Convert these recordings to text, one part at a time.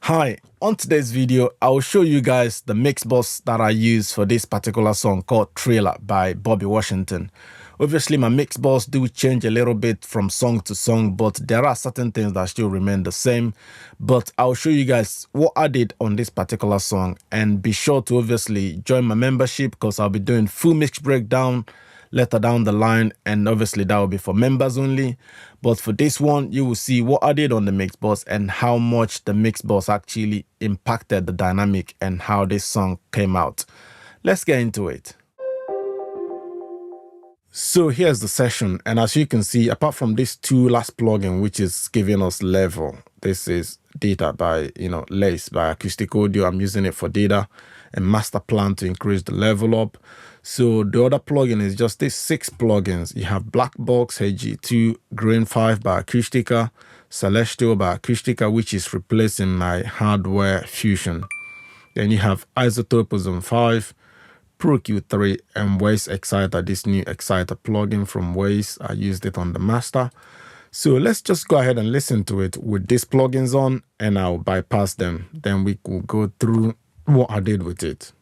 Hi, on today's video, I will show you guys the mixbus that I use for this particular song called Trailer by Bobby Washington. Obviously, my mixbus do change a little bit from song to song, but there are certain things that still remain the same. But I'll show you guys what I did on this particular song, and be sure to obviously join my membership because I'll be doing full mix breakdown later down the line, and obviously that will be for members only. But for this one, you will see what I did on the mixbus and how much the mixbus actually impacted the dynamic and how this song came out. Let's get into it. So here's the session, and as you can see, apart from these two last plugin which is giving us level, this is data by Lace by Acoustic Audio. I'm using it for data and master plan to increase the level up. So the other plugin is just these 6 plugins. You have Black Box, HG2, Grain 5 by Acoustica, Celestial by Acoustica, which is replacing my hardware Fusion. Then you have Isotope Ozone 5, Pro Q3, and Waves Exciter, this new Exciter plugin from Waves. I used it on the master. So let's just go ahead and listen to it with these plugins on, and I'll bypass them. Then we will go through what I did with it.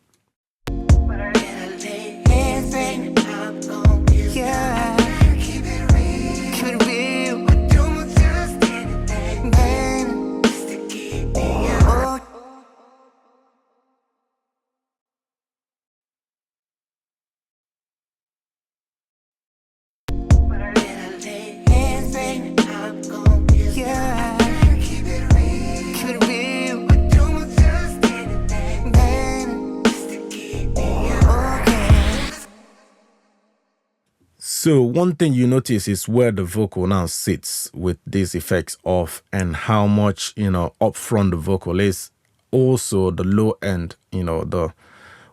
So one thing you notice is where the vocal now sits with these effects off, and how much, up front the vocal is. Also the low end,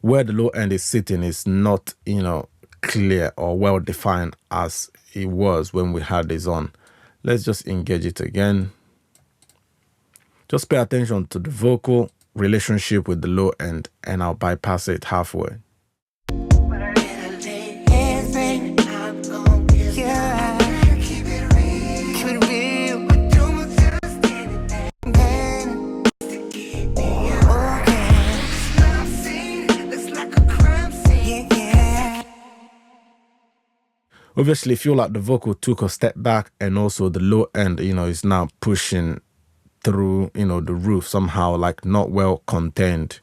where the low end is sitting is not, clear or well defined as it was when we had this on. Let's just engage it again. Just pay attention to the vocal relationship with the low end, and I'll bypass it halfway. Obviously, I feel like the vocal took a step back, and also the low end, is now pushing through, the roof somehow, like not well contained.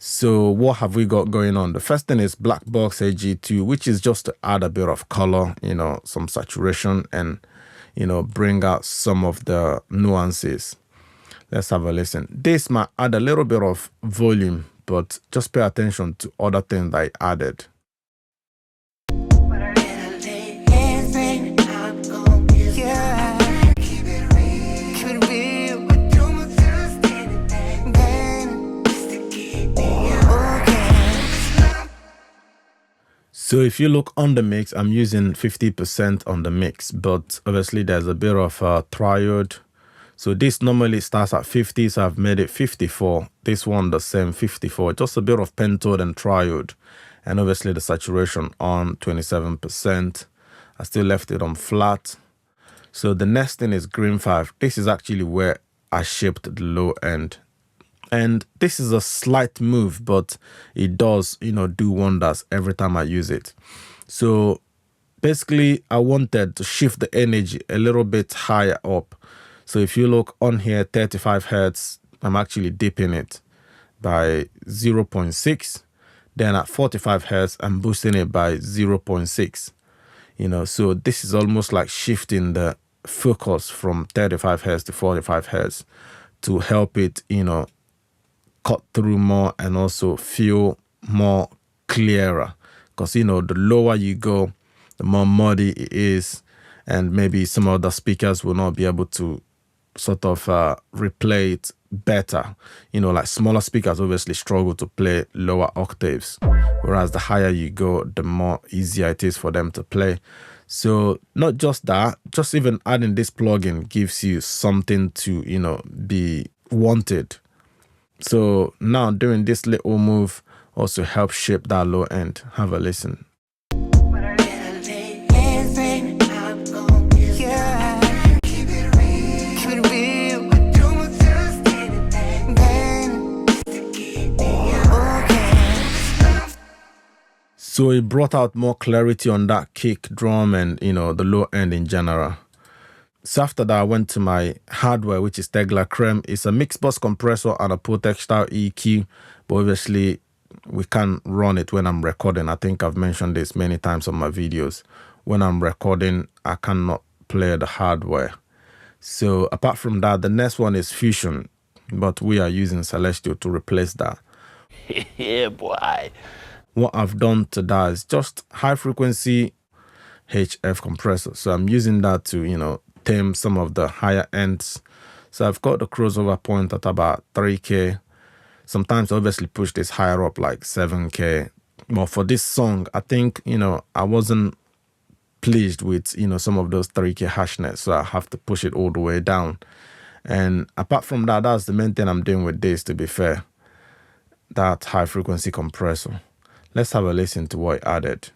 So what have we got going on? The first thing is Black Box AG2, which is just to add a bit of color, some saturation, and, bring out some of the nuances. Let's have a listen. This might add a little bit of volume, but just pay attention to other things that I added. So if you look on the mix, I'm using 50% on the mix, but obviously there's a bit of triode. So this normally starts at 50, so I've made it 54. This one the same, 54, just a bit of pentode and triode. And obviously the saturation on 27%. I still left it on flat. So the next thing is Green 5. This is actually where I shaped the low end. And this is a slight move, but it does, do wonders every time I use it. So basically, I wanted to shift the energy a little bit higher up. So if you look on here, 35 Hertz, I'm actually dipping it by 0.6. Then at 45 Hertz, I'm boosting it by 0.6. So this is almost like shifting the focus from 35 Hertz to 45 Hertz to help it, cut through more and also feel more clearer, because the lower you go, the more muddy it is, and maybe some other speakers will not be able to sort of replay it better. Like smaller speakers obviously struggle to play lower octaves, whereas the higher you go, the more easier it is for them to play. So not just that, just even adding this plugin gives you something to be wanted. So now doing this little move also helps shape that low end. Have a listen. So it brought out more clarity on that kick drum and, the low end in general. So after that, I went to my hardware, which is Tegla Creme. It's a mixbus compressor and a Protextile EQ, but obviously we can't run it when I'm recording. I think I've mentioned this many times on my videos. When I'm recording, I cannot play the hardware. So apart from that, the next one is Fusion, but we are using Celestial to replace that. Yeah, boy. What I've done to that is just high frequency HF compressor. So I'm using that to, tame some of the higher ends. So I've got the crossover point at about 3K. Sometimes I obviously push this higher up like 7K. But for this song, I think, I wasn't pleased with, some of those 3K hashnets. So I have to push it all the way down. And apart from that, that's the main thing I'm doing with this, to be fair. That high frequency compressor. Let's have a listen to what it added.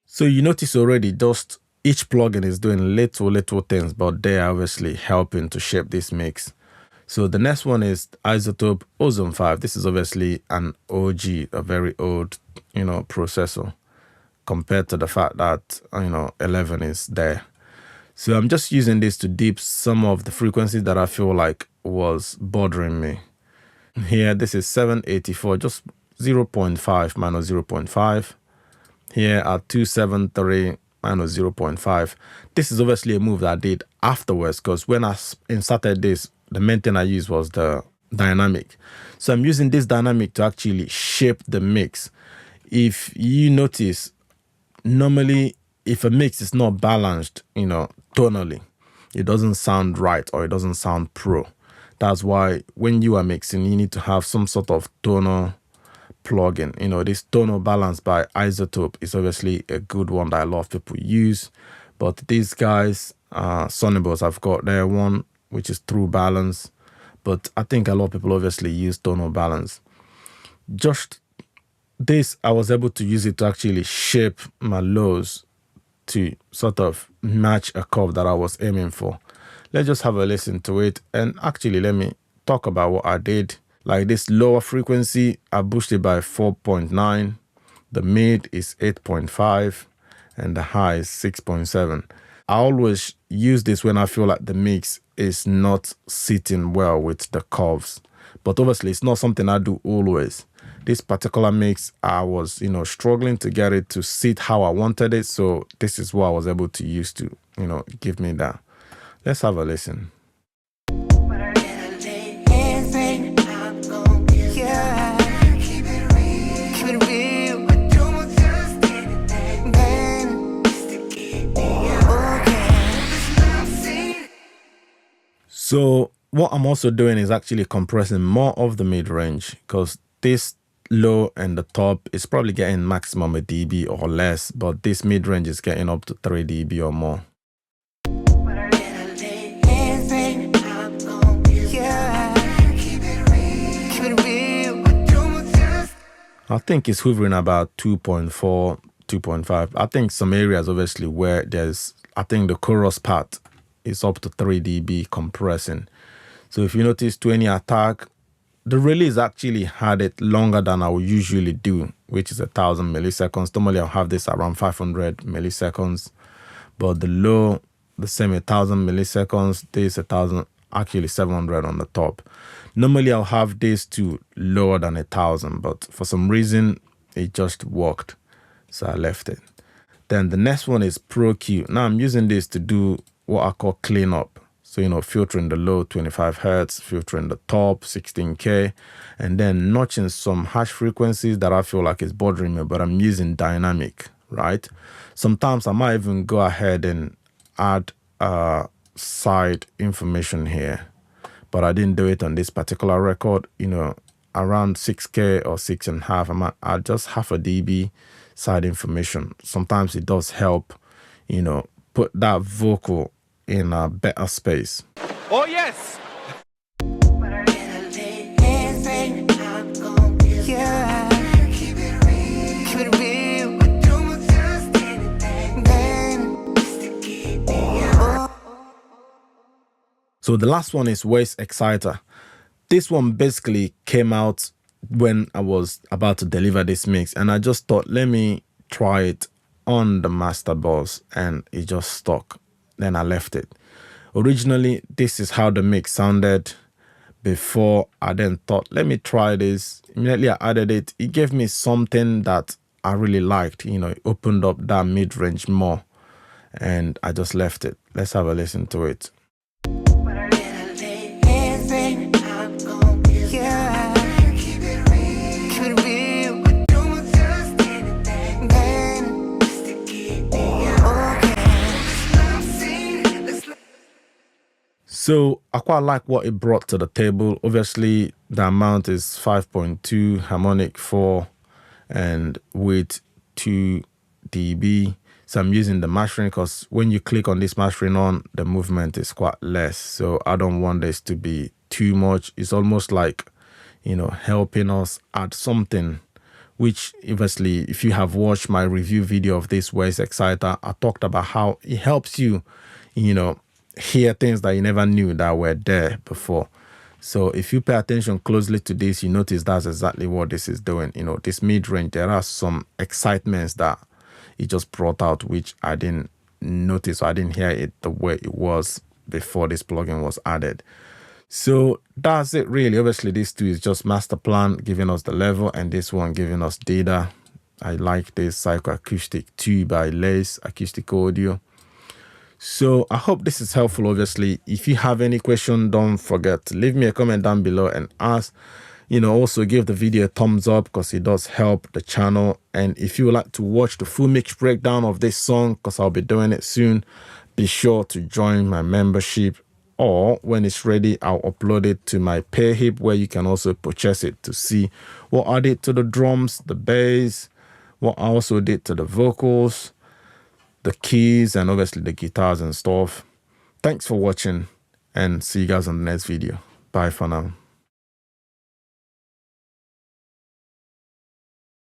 So you notice already just each plugin is doing little things, but they're obviously helping to shape this mix. So the next one is Isotope Ozone 5. This is obviously an OG, a very old, processor compared to the fact that, 11 is there. So I'm just using this to deep some of the frequencies that I feel like was bothering me. Here, this is 784, just 0.5 minus 0.5. Here at 273 minus 0.5. This is obviously a move that I did afterwards, because when I inserted this, the main thing I used was the dynamic. So I'm using this dynamic to actually shape the mix. If you notice, normally if a mix is not balanced, tonally, it doesn't sound right or it doesn't sound pro. That's why when you are mixing, you need to have some sort of tonal plugin. This tonal balance by Isotope is obviously a good one that a lot of people use. But these guys, Sonarworks, have got their one, which is True Balance. But I think a lot of people obviously use tonal balance. Just this, I was able to use it to actually shape my lows to sort of match a curve that I was aiming for. Let's just have a listen to it. And actually, let me talk about what I did. Like this lower frequency, I boosted by 4.9. The mid is 8.5 and the high is 6.7. I always use this when I feel like the mix is not sitting well with the curves. But obviously, it's not something I do always. This particular mix, I was, struggling to get it to sit how I wanted it. So this is what I was able to use to, give me that. Let's have a listen. So what I'm also doing is actually compressing more of the mid-range, because this low and the top is probably getting maximum a dB or less, but this mid-range is getting up to 3 dB or more. I think it's hovering about 2.4, 2.5. I think some areas obviously where I think the chorus part is up to 3 dB compressing. So if you notice 20 attack, the release actually had it longer than I would usually do, which is 1,000 milliseconds. Normally I'll have this around 500 milliseconds, but the low, the same 1,000 milliseconds, this 1,000, actually 700 on the top. Normally I'll have this to lower than 1,000, but for some reason it just worked, so I left it. Then the next one is Pro Q. Now I'm using this to do what I call cleanup. So, filtering the low 25 Hertz, filtering the top 16K, and then notching some hash frequencies that I feel like is bothering me, but I'm using dynamic, right? Sometimes I might even go ahead and add side information here, but I didn't do it on this particular record. Around 6K or 6.5, I might add just half a dB side information. Sometimes it does help, put that vocal in a better space. Oh yes! So the last one is Waves Exciter. This one basically came out when I was about to deliver this mix, and I just thought, let me try it on the master bus, and it just stuck. Then I left it. Originally, this is how the mix sounded before. I then thought, let me try this. Immediately I added it. It gave me something that I really liked. You know, it opened up that mid-range more, and I just left it. Let's have a listen to it. So I quite like what it brought to the table. Obviously, the amount is 5.2, harmonic 4, and width 2 dB. So I'm using the mastering because when you click on this mastering on, the movement is quite less. So I don't want this to be too much. It's almost like, you know, helping us add something, which obviously, if you have watched my review video of this Waves Exciter, I talked about how it helps you, you know, hear things that you never knew that were there before. So if you pay attention closely to this, you notice that's exactly what this is doing. You know, this mid-range, there are some excitements that it just brought out, which I didn't notice, or I didn't hear it the way it was before this plugin was added. So that's it really. Obviously, these two is just master plan giving us the level, and this one giving us data. I like this Psychoacoustic 2 by Lace Acoustic Audio. So I hope this is helpful. Obviously, if you have any question, don't forget to leave me a comment down below and ask. You know, also give the video a thumbs up because it does help the channel. And if you would like to watch the full mix breakdown of this song, because I'll be doing it soon, be sure to join my membership, or when it's ready, I'll upload it to my Payhip, where you can also purchase it to see what I did to the drums, the bass, what I also did to the vocals, the keys, and obviously the guitars and stuff. Thanks for watching, and see you guys on the next video. Bye for now.